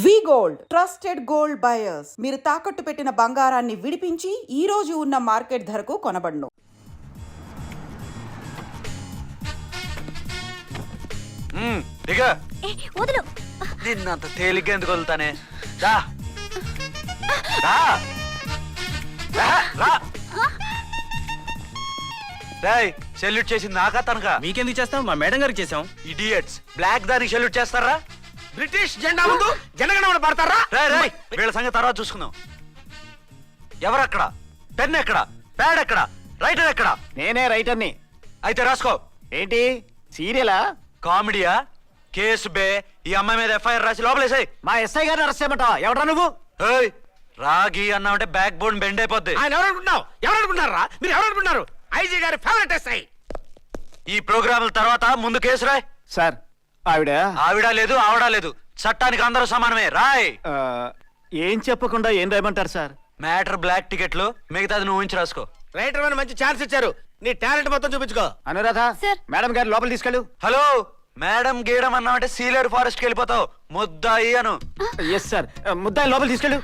వి gold trusted gold buyers మీరు తాకట్టు పెట్టిన బంగారాన్ని విడిపించి ఈ రోజు ఉన్న మార్కెట్ ధరకు కొనబడును. నిన్నంత తేలిగ్గా ఎందుకు వదులుతానే? సెల్యూట్ చేసింది నాకా తనకా? మీకెందుకు చేస్తాం? మా మేడం గారికి చేసాం. ఇడియట్స్, బ్లాక్ దానికి సెల్యూట్ చేస్తారా? బ్రిటిష్ జెండా ముందు జనగణమన పడతారా? వీళ్ళ సంగతి తర్వాత చూసుకుందాం. ఎవరక్కడ? పెన్ ఎక్కడ? ప్యాడ్ ఎక్కడ? రైటర్ ఎక్కడ? నేనే రైటర్ని. అయితే రాసుకో. ఏంటి సీరియలా? కామెడీయా? కేసు బే. ఈ అమ్మాయి మీద ఎఫ్ఐఆర్ రాసి లోపలేసాయి. మా ఎస్ఐ గారిని అరెస్ట్ చేయమంటావా? ఎవడరా నువ్వు? రాగి అన్నామంటే బ్యాక్ బోన్ బెండ్ అయిపోద్ది. ఆయన ఎవరనుకుంటున్నావు? ఎవరనుకుంటున్నారా మీరు? ఎవరనుకుంటున్నారు? ఐజీ గారి ఫేవరెట్ ఎస్ఐ. ఈ ప్రోగ్రాముల తర్వాత ముందు కేసు రాయ్. సార్ ఆవిడ లేదు, ఆవిడ లేదు. చట్టానికి అందరూ సమానమే. రాయ్. ఏం చెప్పకుండా ఏం రాయమంటారు సార్? మ్యాటర్ బ్లాక్ టికెట్లు, మిగతాది నువ్వు ఉంచి రాసుకో. రైటర్ అని మంచి ఛాన్స్ ఇచ్చారు. నీ టాలెంట్ మొత్తం చూపించుకో. అనురాధ, మేడం గారి లోపల తీసుకెళ్ళు. హలో, మేడం గీయడం అన్నామంటే సీలేరు ఫారెస్ట్ కి వెళ్ళిపోతావు. ముద్దాయి అను. ఎస్ సార్, ముద్దాయి లోపల తీసుకెళ్ళు.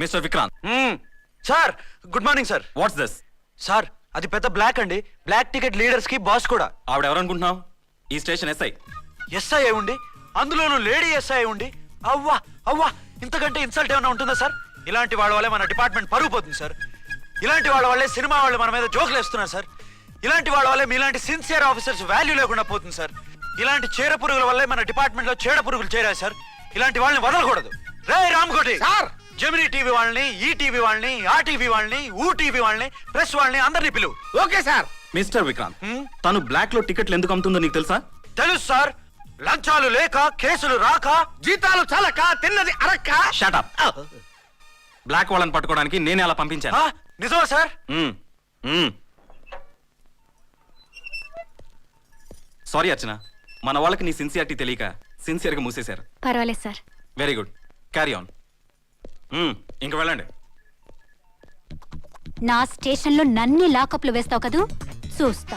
Mister Vikrant. Sir, good morning sir. What's this? Sir, అది పెద్ద బ్లాక్ అండి. బ్లాక్ టికెట్ లీడర్స్ కి బాస్ కూడా. ఆవిడ ఎవరనుకుంటున్నావు? ఈ స్టేషన్ ఎస్ఐ. ఎస్ఐ అయి ఉండి, అందులోనూ లేడీ ఎస్ఐ అయి ఉండి, అవ్వా అవ్వా, ఇంతకంటే ఇన్సల్ట్ ఏమైనా ఉంటుందా సార్? ఇలాంటి వాళ్ళ వల్లే మన డిపార్ట్మెంట్ పరుగు పోతుంది సార్. ఇలాంటి వాళ్ళ వల్లే సినిమా వాళ్ళు మన మీద జోకులు వేస్తున్నారు సార్. ఇలాంటి వాళ్ళ వల్లే మీలాంటి సిన్సియర్ ఆఫీసర్స్ వాల్యూ లేకుండా పోతుంది సార్. ఇలాంటి చీడ పురుగుల వల్లే మన డిపార్ట్మెంట్ లో చీడ పురుగులు చేరాయి సార్. ఇలాంటి వాళ్ళని వదలకూడదు. రే రామ్కోటి సార్, జెమినీ టీవీ వాళ్ళని, ఈ టీవీ వాళ్ళని, ఆ టీవీ వాళ్ళని, ఊ టీవీ వాళ్ళని, ప్రెస్ వాళ్ళని అందరినీ పిలువు. Okay sir. మిస్టర్ విక్రాంత్, తను బ్లాక్ లో టికెట్లు ఎందుకు అమ్ముతుందో నీకు తెలుసా? తెలుసు సార్. లంచాలు లేక, కేసులు రాక, జీతాలు చాలక, తిన్నది అరక్క. Shut up. బ్లాక్ వాళ్ళని పట్టుకోవడానికి నేనే అలా పంపించాను. నిజమా సార్? సారీ అర్చన, మన వాళ్ళకి నీ సిన్సియారిటీ తెలియక సిన్సియర్ గా మూసేశారు. పర్వాలేదు sir. Very good, carry on. ఇంక వెళ్ళండి. నా స్టేషన్ లో నన్ని లాకప్లు వేస్తావు కదూ, చూస్తా.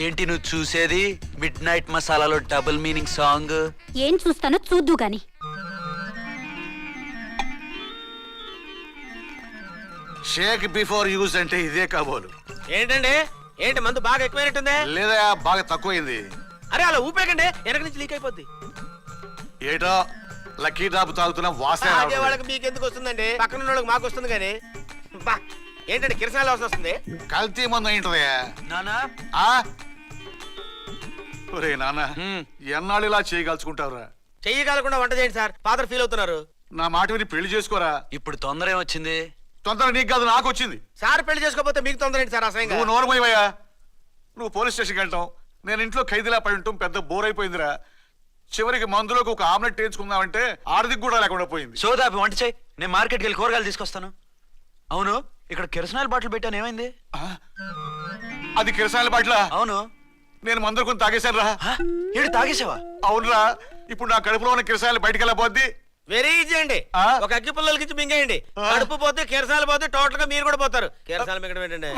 ఏంటి నువ్వు చూసేది? మిడ్ నైట్ మసాలాలో డబుల్ మీనింగ్ సాంగ్. ఏం చూస్తానో చూద్దు గాని. షేక్ బిఫోర్ యూజ్ అంటే ఇదే కాబోలు. ఏంటండి, ఏంటి మందు బాగా ఎక్కువైనట్టుందే? లేదా బాగా తక్కువైంది. అరే అలా ఊపేకండి, వెనక నుంచి లీక్ అయిపోద్ది. ఏటో లక్కీ డ్రాప్ తాగుతున్న వాసన. అదే వాళ్ళకి మీకు ఎందుకు వస్తుందండి? పక్కన ఉన్న వాళ్ళకి మాకు వస్తుంది కానీ. బా, ఏంటంటే కిరసనాల వాసన వస్తుంది. కల్తీ మందు ఏంటదే నానా? ఒరే నాన్న, ఎన్నాళ్ళు ఇలా చేయగలుచుకుంటావురా? చెయ్యగలకుండా వంట చేయండి సార్, ఫాదర్ ఫీల్ అవుతున్నారు. నా మాట విని పెళ్లి చేసుకోరా. ఇప్పుడు తొందర ఏమొచ్చింది? తొందర నీకు కాదు, నాకు వచ్చింది. సార్ పెళ్లి చేసుకోకపోతే మీకు తొందర ఏంటి సార్? అసహ్యంగా. నువ్వు నోరుమోయ్యా. నువ్వు పోలీస్ స్టేషన్కి వెళ్తాం, నేను ఇంట్లో ఖైదీలా పడి ఉంటాం. పెద్ద బోర్ అయిపోయిందిరా. చివరికి మందులోకి ఒక ఆమ్లెట్ వేయించుకుందామంటే ఆర్థిక కూడా లేకుండా పోయింది. సోదాపి వంట చేయి, నేను మార్కెట్కి వెళ్ళి కూరగాయలు తీసుకొస్తాను. అవును, ఇక్కడ కిరసనాయిల్ బాటిల్ పెట్టాను, ఏమైంది? అది కిరసనాయిల్ బాటిల్? అవును. నేను మందులు కొని తాగేశాను రా. ఏడు తాగేసావా? అవునురా. ఇప్పుడు నా కడుపులో ఉన్న కిరసనాయిల్ బయటికి వెళ్ళబోద్ది. వెరీ ఈజీ అండి. ఒక అగ్గి పుల్లలకి ఇచ్చి మింగేయండి. కడుపు పోతే కిరసాలు పోతే టోటల్ గా మీరు కూడా పోతారు. కిరసాలు మింగడం ఏంటండి?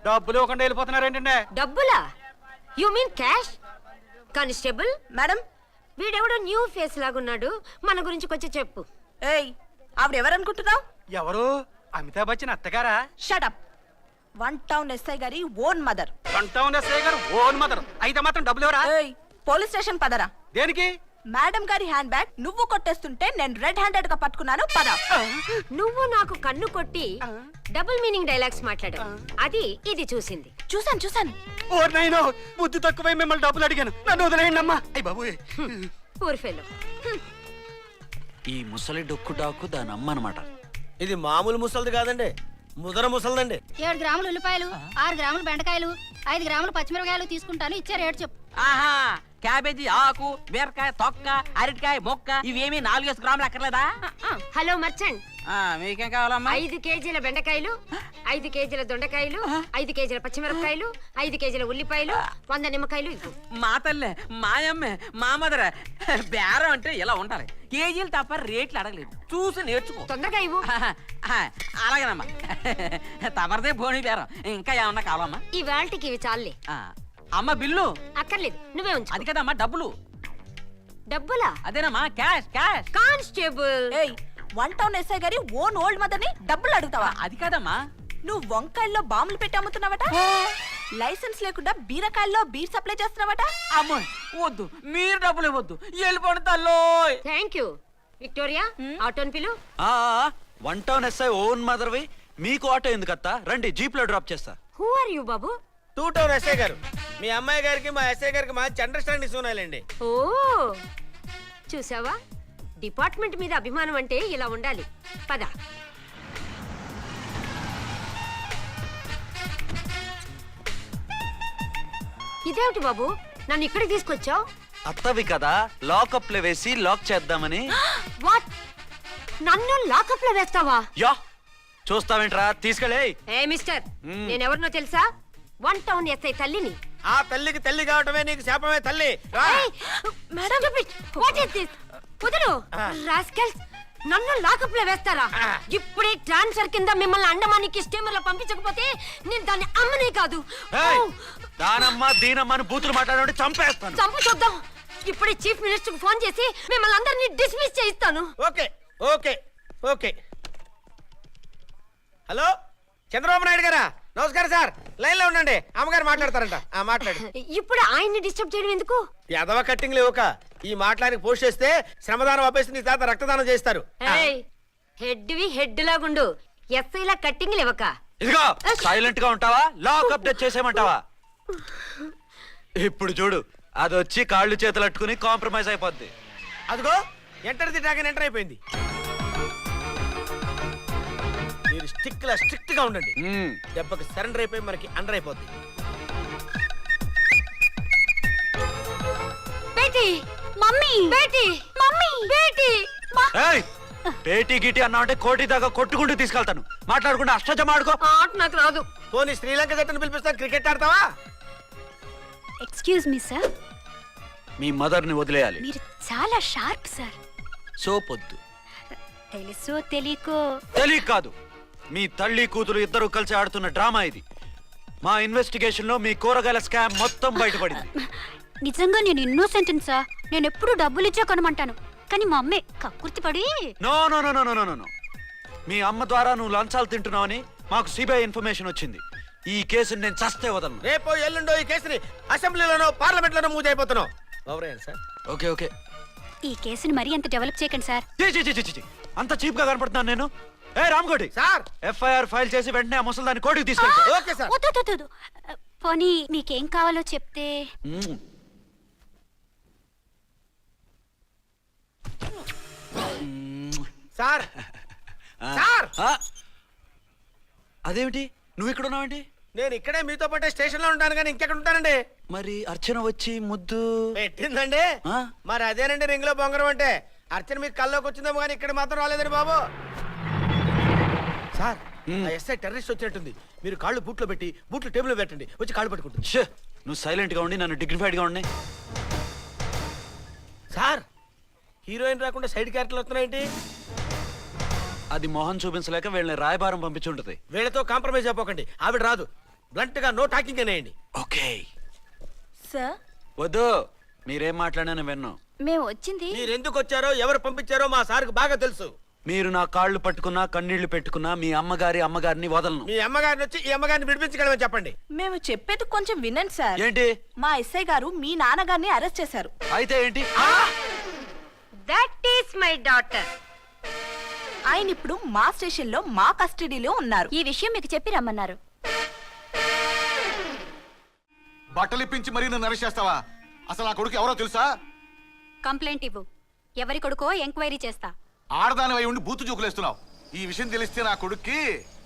డబ్బులు ఒకటి వెళ్ళిపోతున్నారు ఏంటంటే? డబ్బులా? You mean cash? Constable madam, వీడెవడో న్యూ ఫేస్ లాగున్నాడు, మన గురించి కొంచెం చెప్పు. ఏయ్, ఆవిడెవరనుకుంటున్నావు? ఎవరు? అమితాబ్ బచ్చన్ అత్తగారా? షటప్. 1 టౌన్ ఎస్ఐ గారి ఓన్ మదర్. 1 టౌన్ ఎస్ఐ గారు ఓన్ మదర్ అయితే మాత్రం డబ్బులు ఎవరా? ఏయ్, పోలీస్ స్టేషన్ పదరా. దేనికి? మేడం గారి హ్యాండ్ బ్యాగ్ నువ్వు కొట్టేస్తుంటే నేను రెడ్ హ్యాండెడ్ గా పట్టుకున్నాను, పద. నువ్వు నాకు కన్ను కొట్టి డబుల్ మీనింగ్ డైలాగ్స్ మాట్లాడావు, అది ఇది చూసింది. చూసాను. ఓ నైనో, బుద్ధి తక్కువై మిమ్మల్ని డబ్బులు అడిగాను, నన్ను వదిలేయండి అమ్మా. అయ్య బాబోయ్. ఊరిఫెలో. ఈ ముసలి డొక్కు డాకు దాని అమ్మ అనమాట. ఇది మామూలు ముసలిది కాదండి, ముదర ముసలిదండి. 7 గ్రాములు ఉల్లిపాయలు, 6 గ్రాములు బెండకాయలు, 5 గ్రాములు పచ్చిమిరపకాయలు తీసుకుంటాను, ఇచ్చే రేటు చెప్పు. ఆహా, క్యాబేజీ ఆకు, బీరకాయ తొక్క, అరటికాయ మొక్క, ఇవేమి 4-5 గ్రాములు అక్కర్లేదా? హలో మర్చండ్, మీకేం కావాలమ్మా 5 కేజీల బెండకాయలు 5 కేజీల దొండకాయలు 5 కేజీల పచ్చిమిరపకాయలు 5 కేజీల ఉల్లిపాయలు 100 నిమ్మకాయలు ఇవ్వు. మా తల్లే మాయమ్మే మా మదర బేరం అంటే ఇలా ఉండాలి. కేజీలు తప్ప రేట్లు అడగలేదు, చూసి నేర్చుకో. తొందరగా ఇవ్వు. అలాగేనమ్మా. తమరిదే బోని బేరం. ఇంకా ఏమన్నా కావాలమ్మా? ఈ వేల్టికి ఇవి చాలే. అమ్మ బిల్లు అక్కర్లేదు, నువ్వే ఉంచు. అది కదమ్మా డబ్బులు. డబ్బులా? అదేనమ్మా క్యాష్ క్యాష్. కానిస్టేబుల్. ఏయ్ 1 టౌన్ ఎస్ఐ గారి ఓన్ ఓల్డ్ మదర్ ని డబ్బులు అడుగుతావా? అది కదమ్మా. నువ్వు వంకాయల్లో బాంబులు పెట్టి అమ్ముతున్నావట, లైసెన్స్ లేకుండా బీరకాయల్లో బీర్ సప్లై చేస్తున్నావట. అమ్మో వద్దు, మీరు డబ్బులు ఇవ్వద్దు, వెళ్ళిపోండి తల్లో. Thank you. విక్టోరియా, ఆటోన్ పిలు. 1 టౌన్ ఎస్ఐ ఓన్ మదర్వి, మీకు ఆటో ఎందుకు అత్త? రండి, జీప్ లో డ్రాప్ చేస్తా. హూ ఆర్ యు బాబు? 2 టౌన్ ఎస్ఐ గారు, మీ అమ్మాయి గారికి మా ఎస్ఐ గారికి మంచి అండర్స్టాండింగ్ ఉన్నాయండి. ఓ చూసావా, డిపార్ట్మెంట్ మీద అభిమానం అంటే ఇలా ఉండాలి. పద. ఇదేమిటి బాబు, నన్ను ఇక్కడికి తీసుకొచ్చావు? అత్తవి కదా, లాకప్ లో వేసి లాక్ చేద్దామని. వాట్, నన్ను లాకప్ లో వేస్తావా? యా, చూస్తావేంట్రా, తీసుకెళ్ళే. ఏ మిస్టర్, నేనెవరినో తెలుసా? 1 టౌన్ ఎస్ఐ తల్లిని. ఆ తల్లికి తల్లి కావటమే నీకు శాపమే తల్లి. రా. Madam, what is this? కుదురు రాస్కల్స్, నన్ను లాకప్ లో వేస్తారా? ఇప్పుడే ట్రాన్స్ఫర్ కింద మిమ్మల్ని అండమానికి స్టీమర్ లో పంపించకపోతే నేను దాన్ని అమ్మనే కాదు. ఏయ్, దానమ్మ దీనమ్మ అని బూతులు మాట్లాడే చంపేస్తాను. చంపు చూద్దాం. ఇప్పుడే చీఫ్ మినిస్టర్ కు ఫోన్ చేసి మిమ్మల్ని అందరినీ డిస్మిస్ చేయిస్తాను. Okay okay okay. Hello Chandrababu Naidu గారా, నమస్కారం సార్. లైన్ లో ఉండండి, అమ్మగారు మాట్లాడతారంట. మాట్లాడు. ఇప్పుడు ఆయన్ని డిస్టర్బ్ చేయడం ఎందుకు? ఎదవ కట్టింగ్ లేవుక ఈ మాట్లాడికి పోస్ట్ చేస్తే శ్రమదానం అభ్యసి నీ తాత రక్తదానం చేస్తారు. హెడ్వి హెడ్ లాగుండు, ఎస్ఐలా కట్టింగ్ లేవక. ఇదిగో సైలెంట్ గా ఉంటావా, లాక్ అప్డేట్ చేసేయమంటావా? ఇప్పుడు చూడు, అది వచ్చి కాళ్ళు చేతులు అట్టుకుని కాంప్రమైజ్ అయిపోద్ది. అదిగో ఎంటర్ ది డ్రాగన్ ఎంటర్ అయిపోయింది. మీరు స్ట్రిక్ట్ గా ఉండండి, దెబ్బకి సరెండర్ అయిపోయి మనకి అండర్ అయిపోద్ది. Beti, mummy, Beti, mummy, Beti. ఏయ్, పేటీ గిటి అన్నా అంటే కోటి దాకా కొట్టుకుంటూ తీసుకెళ్తాను. మాట్లాడకుండా అష్టజమ ఆడుకో. ఆట నాకు రాదు. పోనీ శ్రీలంక జట్టును పిలిపిస్తాను, క్రికెట్ ఆడతావా? ఎక్స్క్యూజ్ మీ సార్, మీ మదర్ ని వదిలేయాలి. మీరు చాలా షార్ప్ సార్. సోపొద్దు. తెలుసో తెలియకో తెలియ కాదు, మీ తల్లి కూతురు ఇద్దరు కలిసి ఆడుతున్న డ్రామా ఇది. మా ఇన్వెస్టిగేషన్ లో మీ కూరగాయల స్కామ్ మొత్తం బయటపడింది. నిజంగా నేను ఇన్నోసెంట్ సార్. నేను ఎప్పుడు డబ్బులు ఇచ్చా కొనమంటాను, కానీ మా అమ్మే కక్కుర్తి పడి. No no no no no no no. మీ అమ్మ ద్వారా నువ్వు లంచాలు తింటున్నావని మాకు సిబిఐ ఇన్ఫర్మేషన్ వచ్చింది. ఈ కేసుని నేను చస్తే వదలను. రేపో ఎల్లుండో ఈ కేసుని అసెంబ్లీలోనో పార్లమెంట్ లోనో మూవ్ అయిపోతున్నావు. Sir okay okay. ఈ కేసుని మరీ అంత డెవలప్ చేయకండి సార్. అంత చీప్ గా కనపడుతున్నాను నేను? ఏ రామ్కోటి సార్, ఎఫ్ఐఆర్ ఫైల్ చేసి వెంటనే ఆ ముసలిదాన్ని కోర్టుకి తీసుకెళ్తా. Okay sir. వద్దు, వద్దు, వద్దు. పోనీ మీకేం కావాలో చెప్తే. సార్ సార్, అదేమిటి నువ్వు ఇక్కడ ఉన్నావేంటి? నేను ఇక్కడే మీతో పాటే స్టేషన్ లో ఉంటాను, కానీ ఇంకెక్కడ ఉంటానండి? మరి అర్చన వచ్చి ముద్దు పెట్టిందండి. మరి అదేనండి రింగ్ లో బొంగరం అంటే. అర్చన మీకు కల్లోకి వచ్చిందేమో కానీ ఇక్కడ మాత్రం రాలేదండి బాబు. సార్, ఆ ఎస్ఐ టెర్రరిస్ట్ వచ్చినట్టుంది. మీరు కాళ్ళు బూట్లో పెట్టి బూట్లు టేబుల్ లో పెట్టండి, వచ్చి కాళ్ళు పట్టుకుంటుంది. ఛే, నువ్వు సైలెంట్ గా ఉండి నన్ను డిగ్నిఫైడ్ గా ఉండి. సార్, హీరోయిన్ రాకుండా సైడ్ క్యారెక్టర్లు వస్తున్నాయేంటి? అది మొహం చూపించలేక వీళ్ళని రాయబారం పంపించుంటది. వీళ్ళతో కాంప్రమైజ్ అయిపోకండి, ఆవిడ రాదు. బ్లంట్ గా నో టాకింగ్ అనేయండి. ఓకే సార్, వద్దు, మీరేం మాట్లాడానని విన్నాం. మేము వచ్చింది. మీరు ఎందుకు వచ్చారో ఎవరు పంపించారో మా సార్కి బాగా తెలుసు. మీరు నా కాళ్ళు పట్టుకున్నా కన్నీళ్లు పెట్టుకున్నా మీ అమ్మగారిని వదలను. మీ అమ్మగారిని వచ్చి ఈ అమ్మగారిని విడిపించగలమని చెప్పండి. మేము చెప్పేది కొంచెం వినండి సార్. ఏంటి? మా ఎస్ఐ గారు మీ నాన్నగారిని అరెస్ట్ చేశారు. అయితే ఏంటి? That is my daughter. ఆయన ఇప్పుడు మా స్టేషన్ లో మా కస్టడీలో ఉన్నారు. ఈ విషయం మీకు చెప్పి రమ్మన్నారు. బట్టలు ఇప్పించి మరీ నన్ను అరెస్ట్ చేస్తావా? అసలు నా కొడుకు ఎవరో తెలుసా? కంప్లైంట్ ఇవ్వు, ఎవరి కొడుకో ఎంక్వైరీ చేస్తా. ఆడదానివై ఉండి బూతు జోకులేస్తున్నావు. ఈ విషయం తెలిస్తే నా కొడుక్కి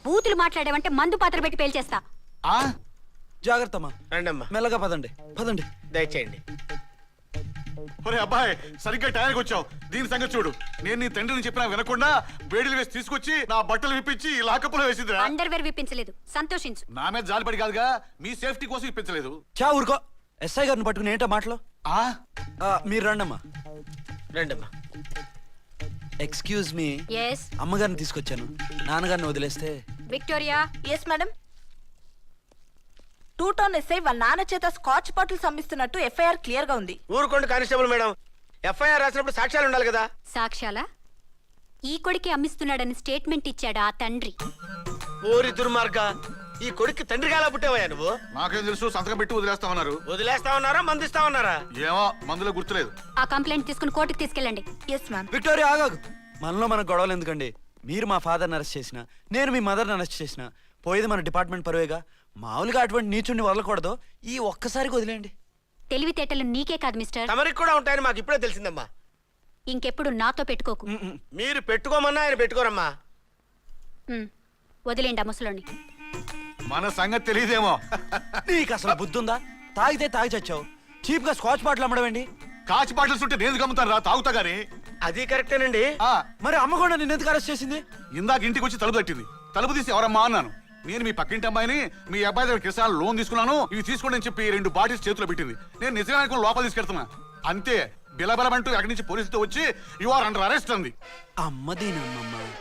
బూతులు మాట్లాడేవంటే మందు పాత్ర పెట్టి పేల్చేస్తా. ఆ జాగ్రత్తమ్మా, రండమ్మా, మెల్లగా పదండి. దయచేయండి. ఒరే అబ్బాయి సరిగ్గా టైంకి వచ్చావు. దీని సంగతి చూడు. నేను నీ తండ్రిని చెప్పినా వినకుండా వేడిలు వేసి తీసుకొచ్చి నా బట్టలు విప్పించి లాకప్పులో వేసిందిరా. అండర్వేర్ విప్పించలేదు, సంతోషించు. నా మీద జాలిపడి కాదుగా, మీ సేఫ్టీ కోసం ఇప్పించలేదు. చా ఊరుకో. ఎస్ఐ గారిని పట్టుకుని ఏంటో మాటలు. ఆ మీరు రండమ్మా. రండమ్మా. Excuse me. ఎస్ అమ్మగారిని తీసుకొచ్చాను. నాన్నగారిని వదిలేస్తే. Victoria. Yes madam. 2 town SI వాళ్ళ నాన్న చేత స్కాచ్ బాటిల్స్ అమ్మిస్తున్నట్టు ఎఫ్ఐఆర్ క్లియర్ గా ఉంది. ఊరుకోండి కానిస్టేబుల్ మేడం. ఎఫ్ఐఆర్ రాసినప్పుడు సాక్ష్యాలు ఉండాలి కదా. సాక్ష్యాలా? ఈ కొడుకే అమ్మిస్తున్నాడని స్టేట్మెంట్ ఇచ్చాడు ఆ తండ్రి. ఓరి దుర్మార్గ, ఈ కొడుక్కి తండ్రిగా ఎలా పుట్టావయ్యా నువ్వు? నాకేం తెలుసు, సంతకం పెట్టి వదిలేస్తామన్నారు. వదిలేస్తా ఉన్నారా మందిస్తా ఉన్నారా? ఏమో మందులో గుర్తులేదు. ఆ కంప్లైంట్ తీసుకుని కోర్టుకు తీసుకెళ్ళండి. Yes ma'am. విక్టోరియా ఆగాగు. మనలో మన గొడవలు ఎందుకండి? మీరు మా ఫాదర్ని అరెస్ట్ చేసిన, నేను మీ మదర్ని అరెస్ట్ చేసిన, పోయేది మన డిపార్ట్మెంట్ పరువేగా. మామూలుగా అటువంటి నీచుని వదలకూడదు. ఈ ఒక్కసారికి వదిలేయండి. తెలివితేటలు నీకే కాదు మిస్టర్, తమరికి కూడా ఉంటాయని మాకు ఇప్పుడే తెలిసిందమ్మా. ఇంకెప్పుడు నాతో పెట్టుకోకు. మీరు పెట్టుకోమన్నా ఆయన పెట్టుకోరమ్మా. వదిలేండి ఆ ముసలోని. మన సంగతి తెలియదేమో. నీకు అసలు బుద్ధి ఉందా? తాగితే తాగి చచ్చావు. చీప్ గా స్కాచ్ బాటిల్ అమ్మడమేంటి? కాచి బాటిల్స్ ఉంటే నేను గమ్ముతాను రా, తాగుతా గానీ. అది కరెక్టేనండి. మరి అమ్మ కూడా నిన్ను ఎందుకు అరెస్ట్ చేసింది? ఇందాక ఇంటికి వచ్చి తలుపు తట్టింది. తలుపు తీసి ఎవరమ్మా అన్నాను. నేను మీ పక్కింటి అమ్మాయిని, మీ అబ్బాయి దగ్గర కిసాన్ లోన్ తీసుకున్నాను, ఇవి తీసుకోండి అని చెప్పి 2 బాటిల్స్ చేతిలో పెట్టింది. నేను నిజంగా లోపల తీసుకెళ్తున్నా. అంతే, బిలబలమంటూ అక్కడి నుంచి పోలీసులతో వచ్చి యు ఆర్ అండర్ అరెస్ట్ అంది. అమ్మ దీనమ్మమ్మ.